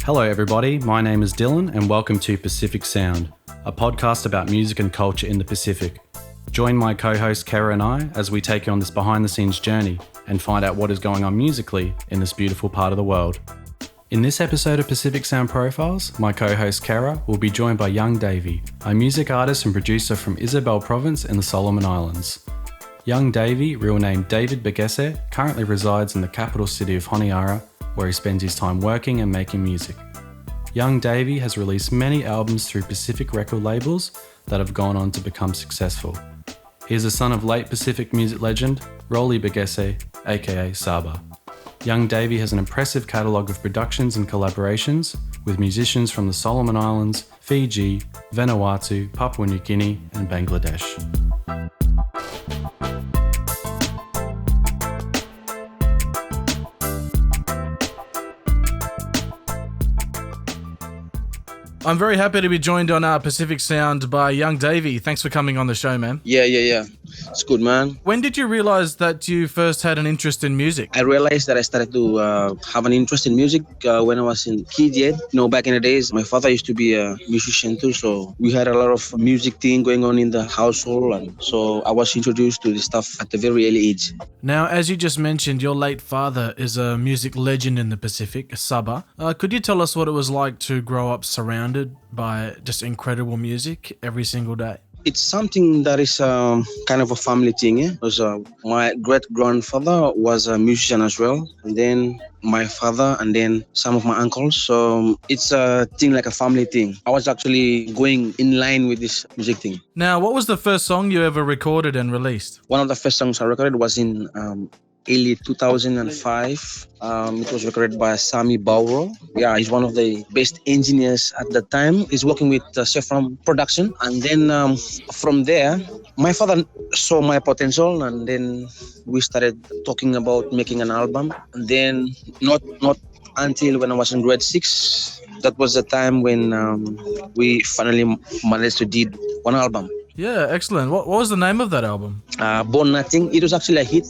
Hello everybody, my name is Dylan and welcome to Pacific Sound, a podcast about music and culture in the Pacific. Join my co-host Kara and I as we take you on this behind-the-scenes journey and find out what is going on musically in this beautiful part of the world. In this episode of Pacific Sound Profiles, my co-host Kara will be joined by young Davie, a music artist and producer from Isabel Province in the Solomon Islands. Young Davie, real name David Begese, currently resides in the capital city of Honiara, where he spends his time working and making music. Young Davie has released many albums through Pacific record labels that have gone on to become successful. He is the son of late Pacific music legend Rolly Begese, aka Saba. Young Davie has an impressive catalogue of productions and collaborations with musicians from the Solomon Islands, Fiji, Vanuatu, Papua New Guinea and Bangladesh. I'm very happy to be joined on our Pacific Sound by young Davie. Thanks for coming on the show, man. Yeah. It's good, man. When did you realize that you first had an interest in music? I realized that I started to have an interest in music when I was in kid yet. Back in the days, my father used to be a musician too, so we had a lot of music thing going on in the household, and so I was introduced to this stuff at a very early age. Now, as you just mentioned, your late father is a music legend in the Pacific, Saba. Could you tell us what it was like to grow up surrounded by just incredible music every single day? It's something that is kind of a family thing. Because my great-grandfather was a musician as well, and then my father, and then some of my uncles. So it's a thing like a family thing. I was actually going in line with this music thing. Now, what was the first song you ever recorded and released? One of the first songs I recorded was in early 2005. It was recorded by Sami Bauro. Yeah, he's one of the best engineers at the time. He's working with Chevron Production. And then from there, my father saw my potential, and then we started talking about making an album. And then not until when I was in grade 6, that was the time when we finally managed to do one album. Yeah, excellent. What was the name of that album? Born Nothing. It was actually a hit.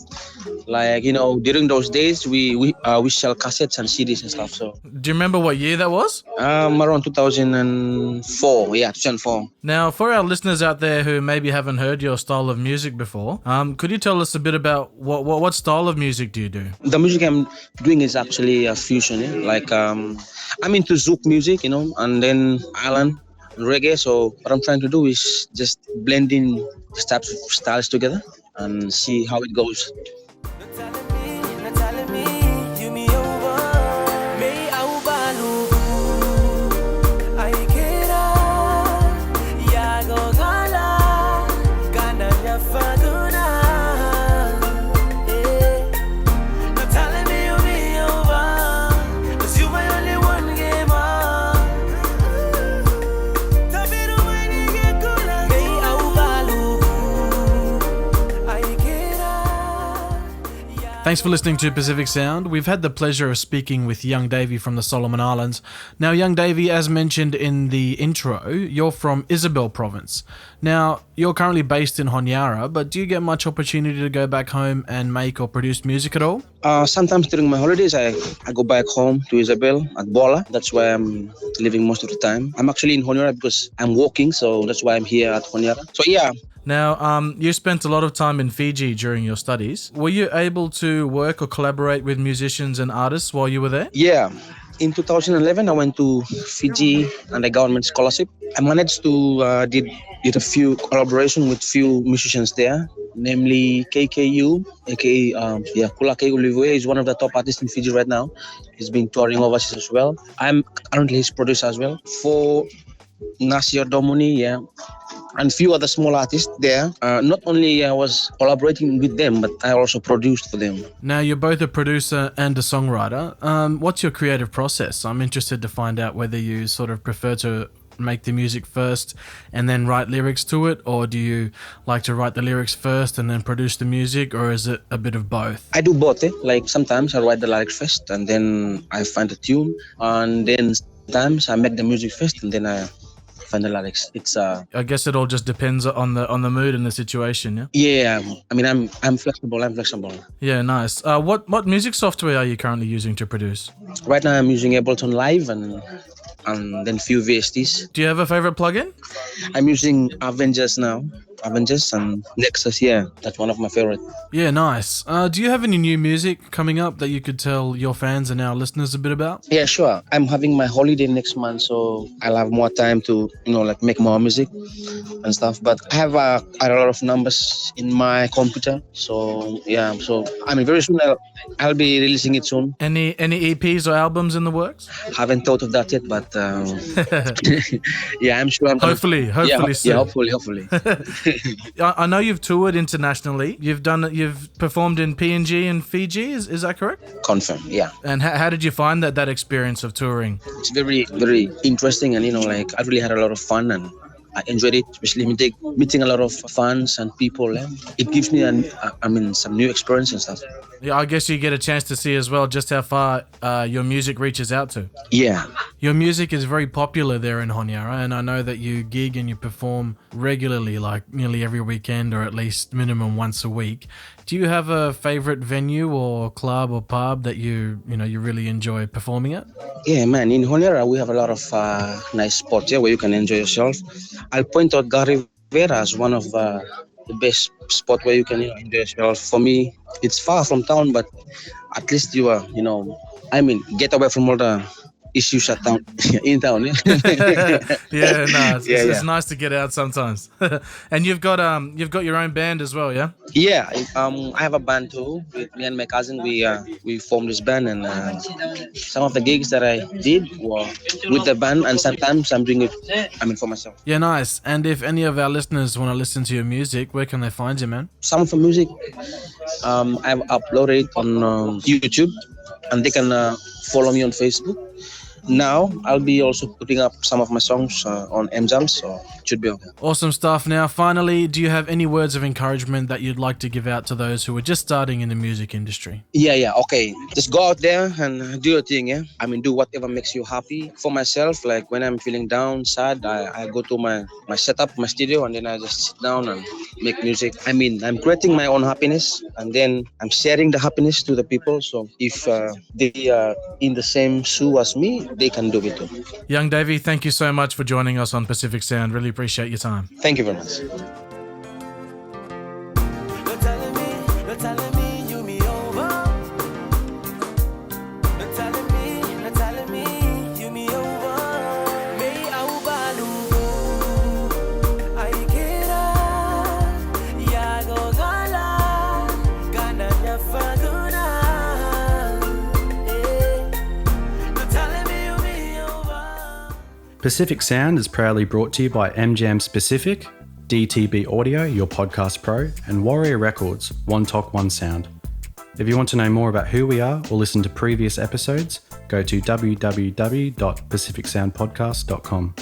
Like, during those days, we sell cassettes and CDs and stuff. So, do you remember what year that was? Around 2004. Yeah, 2004. Now, for our listeners out there who maybe haven't heard your style of music before, could you tell us a bit about what style of music do you do? The music I'm doing is actually a fusion. Like, I'm into Zouk music, and then island reggae. So what I'm trying to do is just blending these types of styles together and see how it goes. Thanks for listening to Pacific Sound. We've had the pleasure of speaking with young Davie from the Solomon Islands. Now, young Davie, as mentioned in the intro, you're from Isabel Province. Now, you're currently based in Honiara, but do you get much opportunity to go back home and make or produce music at all? Sometimes during my holidays, I go back home to Isabel at Bola. That's where I'm living most of the time. I'm actually in Honiara because I'm working, so that's why I'm here at Honiara. So yeah. Now, you spent a lot of time in Fiji during your studies. Were you able to work or collaborate with musicians and artists while you were there? Yeah. In 2011, I went to Fiji on a government scholarship. I managed to did a few collaboration with few musicians there, namely KKU, aka Kula Keguliwe is one of the top artists in Fiji right now. He's been touring overseas as well. I'm currently his producer as well. For Nasir Domuni, and few other small artists there. Not only I was collaborating with them, but I also produced for them. Now, you're both a producer and a songwriter. What's your creative process? I'm interested to find out whether you sort of prefer to make the music first and then write lyrics to it, or do you like to write the lyrics first and then produce the music, or is it a bit of both? I do both. Like sometimes I write the lyrics first and then I find a tune, and then sometimes I make the music first and then I find the lyrics. It's I guess it all just depends on the mood and the situation. Yeah. yeah. I mean, I'm flexible. I'm flexible. Yeah, nice. What music software are you currently using to produce? Right now, I'm using Ableton Live and then few VSTs. Do you have a favorite plugin? I'm using Avengers now. Avengers and Nexus. Yeah, that's one of my favorite. Yeah, nice. Do you have any new music coming up that you could tell your fans and our listeners a bit about? Yeah, sure. I'm having my holiday next month, so I'll have more time to, like make more music and stuff. But I have a lot of numbers in my computer, so yeah. So I mean, very soon I'll be releasing it soon. Any EPs or albums in the works? Haven't thought of that yet, but yeah, I'm sure I'm. Hopefully soon. Yeah, hopefully. I know you've toured internationally. You've performed in PNG and Fiji. Is that correct? Confirm. Yeah. And how did you find that experience of touring? It's very, very interesting, and like I really had a lot of fun, and I enjoyed it, especially meeting a lot of fans and people. It gives me some new experience and stuff. Yeah, I guess you get a chance to see as well just how far your music reaches out to. Yeah. Your music is very popular there in Honiara, and I know that you gig and you perform regularly, like nearly every weekend or at least minimum once a week. Do you have a favorite venue or club or pub that you really enjoy performing at? Yeah, man. In Honiara, we have a lot of nice spots here where you can enjoy yourself. I'll point out Garivera as one of the best spot where you can enjoy yourself. For me, it's far from town, but at least you are, get away from all the issues at town, in town. Yeah, no, it's nice to get out sometimes. And you've got your own band as well, yeah? Yeah, I have a band too. With me and my cousin, we formed this band, and some of the gigs that I did were with the band, and sometimes I'm doing it, for myself. Yeah, nice. And if any of our listeners want to listen to your music, where can they find you, man? Some of the music, I've uploaded it on YouTube, and they can follow me on Facebook. Now I'll be also putting up some of my songs on MJams, so it should be okay. Awesome stuff. Now, finally, do you have any words of encouragement that you'd like to give out to those who are just starting in the music industry? Yeah. Okay. Just go out there and do your thing. Yeah. Do whatever makes you happy. For myself, like when I'm feeling down, sad, I go to my setup, my studio, and then I just sit down and make music. I'm creating my own happiness, and then I'm sharing the happiness to the people. So if they are in the same shoe as me, they can do it too. Young Davie, thank you so much for joining us on Pacific Sound. Really appreciate your time. Thank you very much. Pacific Sound is proudly brought to you by MJam Specific, DTB Audio, your podcast pro, and Warrior Records, One Talk, One Sound. If you want to know more about who we are or listen to previous episodes, go to www.pacificsoundpodcast.com.